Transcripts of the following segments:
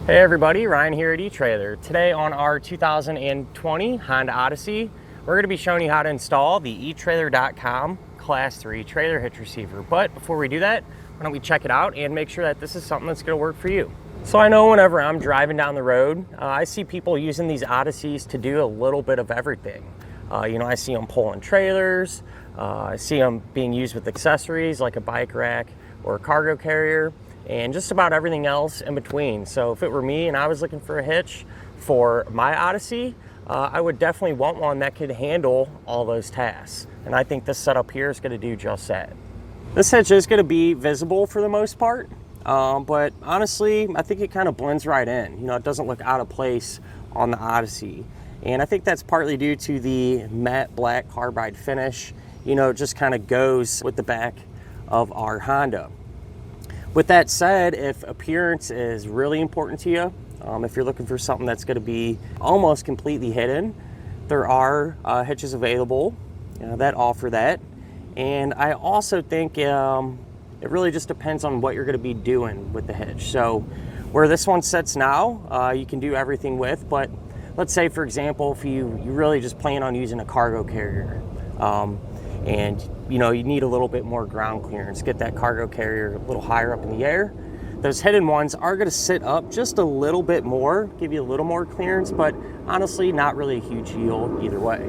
Hey everybody, Ryan here at eTrailer. Today on our 2020 Honda Odyssey, we're going to be showing you how to install the etrailer.com Class 3 trailer hitch receiver. But before we do that, why don't we check it out and make sure that this is something that's going to work for you. So I know whenever I'm driving down the road, I see people using these Odysseys to do a little bit of everything. I see them pulling trailers, I see them being used with accessories like a bike rack or a cargo carrier, and just about everything else in between. So if it were me and I was looking for a hitch for my Odyssey, I would definitely want one that could handle all those tasks. And I think this setup here is going to do just that. This hitch is going to be visible for the most part, but honestly, I think it kind of blends right in. It doesn't look out of place on the Odyssey. And I think that's partly due to the matte black carbide finish. It just kind of goes with the back of our Honda. With that said, if appearance is really important to you, if you're looking for something that's going to be almost completely hidden, there are hitches available that offer that. And I also think it really just depends on what you're going to be doing with the hitch. So where this one sits now, you can do everything with, but let's say, for example, if you really just plan on using a cargo carrier, and you need a little bit more ground clearance, get that cargo carrier a little higher up in the air. Those hidden ones are going to sit up just a little bit more, give you a little more clearance, but honestly, not really a huge deal either way.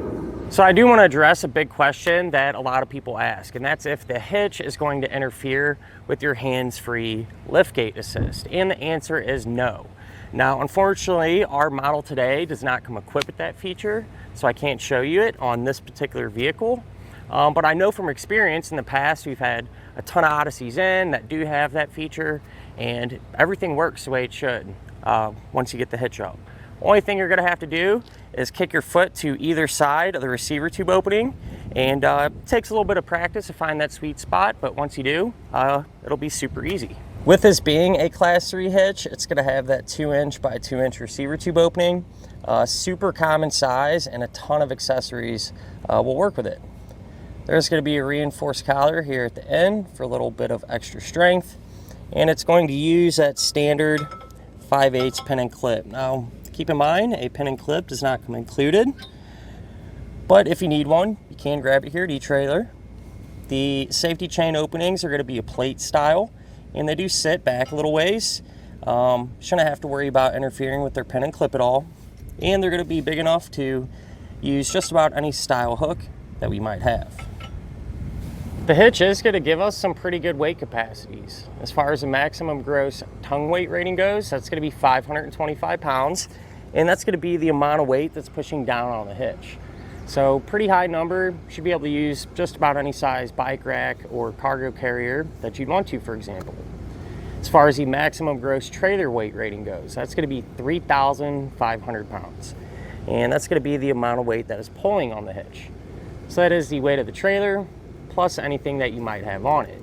So I do want to address a big question that a lot of people ask, and that's if the hitch is going to interfere with your hands-free Liftgate Assist, and the answer is no. Now, unfortunately, our model today does not come equipped with that feature, so I can't show you it on this particular vehicle. But I know from experience in the past, we've had a ton of Odysseys in that do have that feature, and everything works the way it should once you get the hitch up. Only thing you're going to have to do is kick your foot to either side of the receiver tube opening, and it takes a little bit of practice to find that sweet spot, but once you do, it'll be super easy. With this being a Class 3 hitch, it's going to have that 2-inch by 2-inch receiver tube opening, super common size, and a ton of accessories will work with it. There's going to be a reinforced collar here at the end for a little bit of extra strength, and it's going to use that standard 5/8 pin and clip. Now, keep in mind, a pin and clip does not come included, but if you need one, you can grab it here at eTrailer. The safety chain openings are going to be a plate style, and they do sit back a little ways. Shouldn't have to worry about interfering with their pin and clip at all, and they're going to be big enough to use just about any style hook that we might have. The hitch is going to give us some pretty good weight capacities. As far as the maximum gross tongue weight rating goes, that's going to be 525 pounds, and that's going to be the amount of weight that's pushing down on the hitch. So pretty high number. Should be able to use just about any size bike rack or cargo carrier that you'd want to, for example. As far as the maximum gross trailer weight rating goes, that's going to be 3,500 pounds, and that's going to be the amount of weight that is pulling on the hitch. So that is the weight of the trailer plus anything that you might have on it.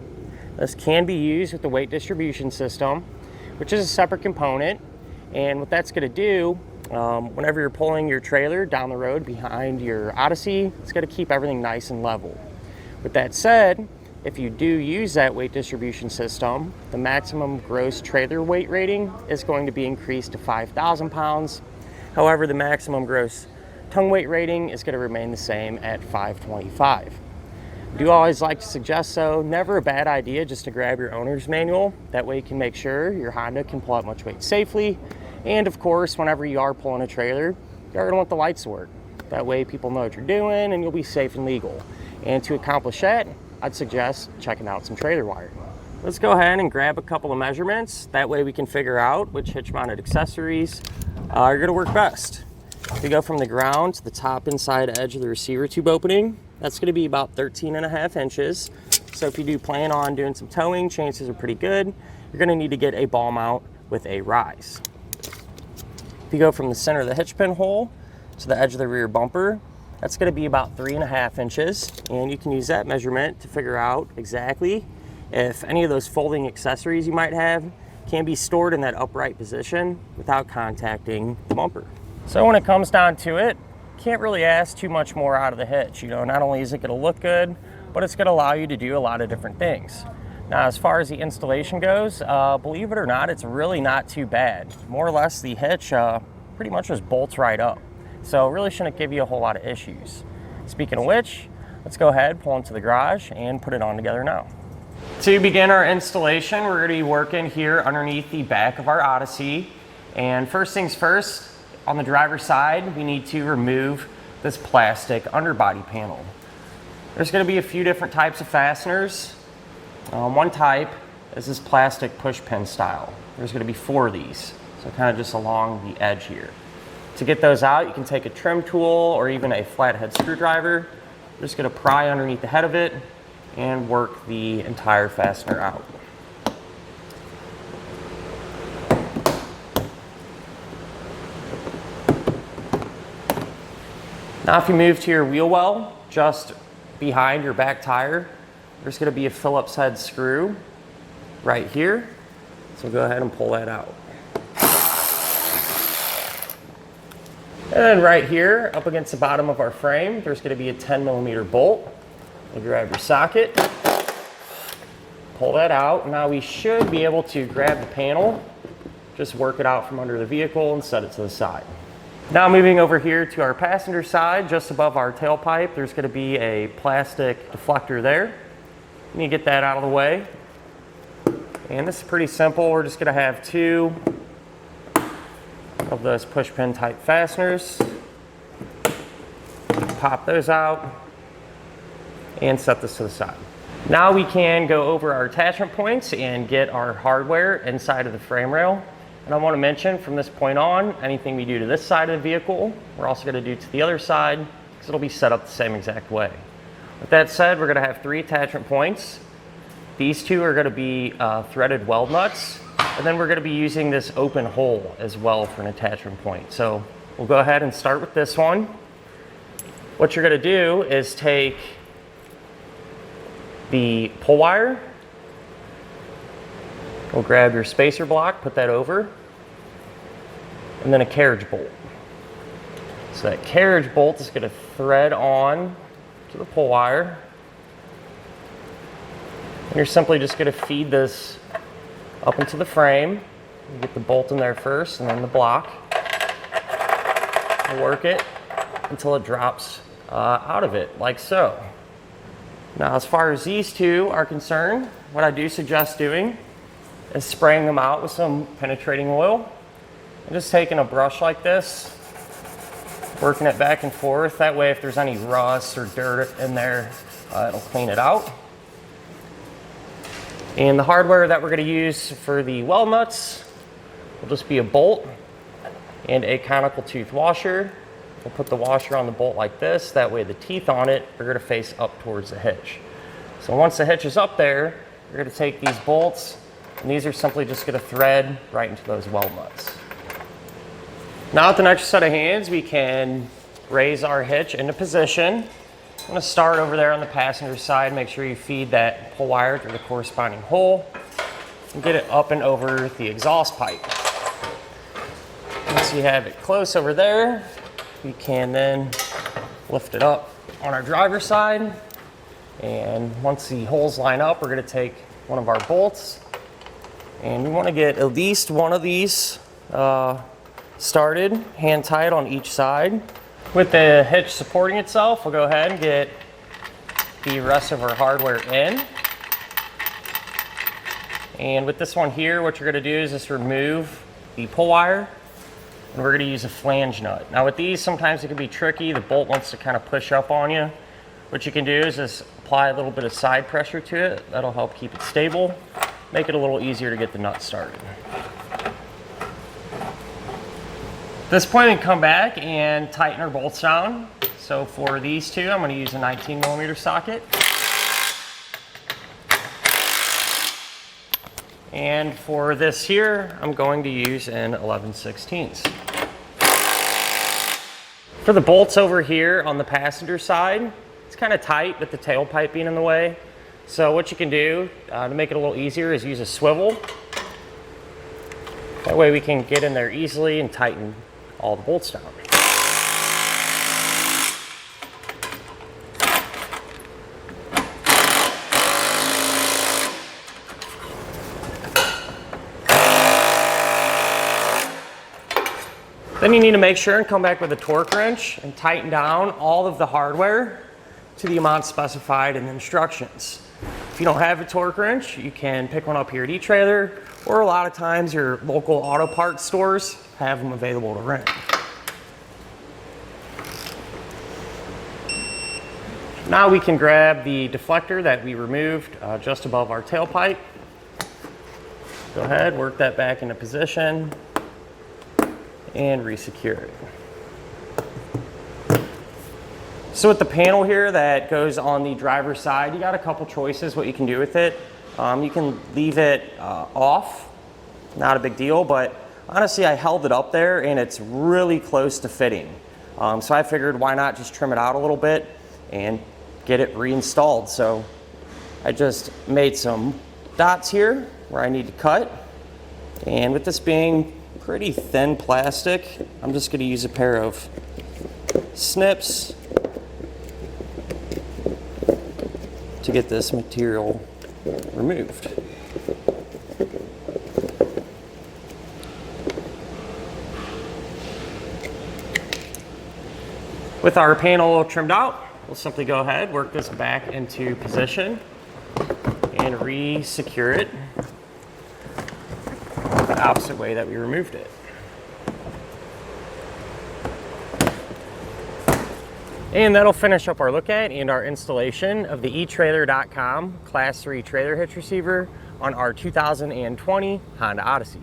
This can be used with the weight distribution system, which is a separate component, and what that's going to do, whenever you're pulling your trailer down the road behind your Odyssey, it's going to keep everything nice and level. With that said, if you do use that weight distribution system, the maximum gross trailer weight rating is going to be increased to 5,000 pounds. However, the maximum gross tongue weight rating is going to remain the same at 525. I do always like to suggest, though, never a bad idea just to grab your owner's manual. That way you can make sure your Honda can pull out much weight safely. And of course, whenever you are pulling a trailer, you're going to want the lights to work. That way people know what you're doing and you'll be safe and legal. And to accomplish that, I'd suggest checking out some trailer wiring. Let's go ahead and grab a couple of measurements. That way we can figure out which hitch-mounted accessories are going to work best. If you go from the ground to the top inside edge of the receiver tube opening, that's going to be about 13.5 inches. So if you do plan on doing some towing, chances are pretty good. You're going to need to get a ball mount with a rise. If you go from the center of the hitch pin hole to the edge of the rear bumper, that's going to be about 3.5 inches. And you can use that measurement to figure out exactly if any of those folding accessories you might have can be stored in that upright position without contacting the bumper. So when it comes down to it, can't really ask too much more out of the hitch. Not only is it going to look good, but it's going to allow you to do a lot of different things. Now, as far as the installation goes, believe it or not, it's really not too bad. More or less, the hitch pretty much just bolts right up. So it really shouldn't give you a whole lot of issues. Speaking of which, let's go ahead, pull into the garage, and put it on together now. To begin our installation, we're going to be working here underneath the back of our Odyssey. And first things first, on the driver's side, we need to remove this plastic underbody panel. There's going to be a few different types of fasteners. One type is this plastic push pin style. There's going to be 4 of these, so kind of just along the edge here. To get those out, you can take a trim tool or even a flathead screwdriver. You're just going to pry underneath the head of it and work the entire fastener out. Now if you move to your wheel well, just behind your back tire, there's going to be a Phillips head screw right here. So go ahead and pull that out. And then right here, up against the bottom of our frame, there's going to be a 10mm bolt. You'll grab your socket, pull that out. Now we should be able to grab the panel, just work it out from under the vehicle and set it to the side. Now moving over here to our passenger side, just above our tailpipe, there's going to be a plastic deflector there. You need to get that out of the way. And this is pretty simple. We're just going to have 2 of those push pin type fasteners. Pop those out and set this to the side. Now we can go over our attachment points and get our hardware inside of the frame rail. And I want to mention from this point on, anything we do to this side of the vehicle, we're also going to do to the other side because it'll be set up the same exact way. With that said, we're going to have 3 attachment points. These 2 are going to be threaded weld nuts, and then we're going to be using this open hole as well for an attachment point. So we'll go ahead and start with this one. What you're going to do is take the pull wire, we'll grab your spacer block, put that over, and then a carriage bolt. So that carriage bolt is going to thread on to the pull wire. And you're simply just going to feed this up into the frame. You get the bolt in there first and then the block. Work it until it drops out of it, like so. Now, as far as these 2 are concerned, what I do suggest doing is spraying them out with some penetrating oil. And just taking a brush like this, working it back and forth. That way, if there's any rust or dirt in there, it'll clean it out. And the hardware that we're going to use for the weld nuts will just be a bolt and a conical tooth washer. We'll put the washer on the bolt like this. That way the teeth on it are going to face up towards the hitch. So once the hitch is up there, we're going to take these bolts, and these are simply just going to thread right into those weld nuts. Now with an extra set of hands, we can raise our hitch into position. I'm going to start over there on the passenger side. Make sure you feed that pull wire to the corresponding hole and get it up and over the exhaust pipe. Once you have it close over there, we can then lift it up on our driver's side. And once the holes line up, we're going to take one of our bolts, and we want to get at least one of these started, hand tied on each side. With the hitch supporting itself, we'll go ahead and get the rest of our hardware in. And with this one here, what you're going to do is just remove the pull wire, and we're going to use a flange nut. Now with these, sometimes it can be tricky. The bolt wants to kind of push up on you. What you can do is just apply a little bit of side pressure to it. That'll help keep it stable, make it a little easier to get the nut started. At this point, we can come back and tighten our bolts down. So for these 2, I'm going to use a 19mm socket. And for this here, I'm going to use an 11/16. For the bolts over here on the passenger side, it's kind of tight with the tailpipe being in the way. So what you can do to make it a little easier is use a swivel. That way we can get in there easily and tighten all the bolts down. Then you need to make sure and come back with a torque wrench and tighten down all of the hardware to the amount specified in the instructions. If you don't have a torque wrench, you can pick one up here at eTrailer, or a lot of times your local auto parts stores have them available to rent. Now we can grab the deflector that we removed just above our tailpipe. Go ahead, work that back into position and resecure it. So with the panel here that goes on the driver's side, you got a couple choices what you can do with it. You can leave it off, not a big deal, but honestly I held it up there and it's really close to fitting. So I figured why not just trim it out a little bit and get it reinstalled. So I just made some dots here where I need to cut, and with this being pretty thin plastic, I'm just going to use a pair of snips to get this material removed. With our panel trimmed out, we'll simply go ahead, work this back into position and re-secure it the opposite way that we removed it. And that'll finish up our look at and our installation of the etrailer.com Class 3 trailer hitch receiver on our 2020 Honda Odyssey.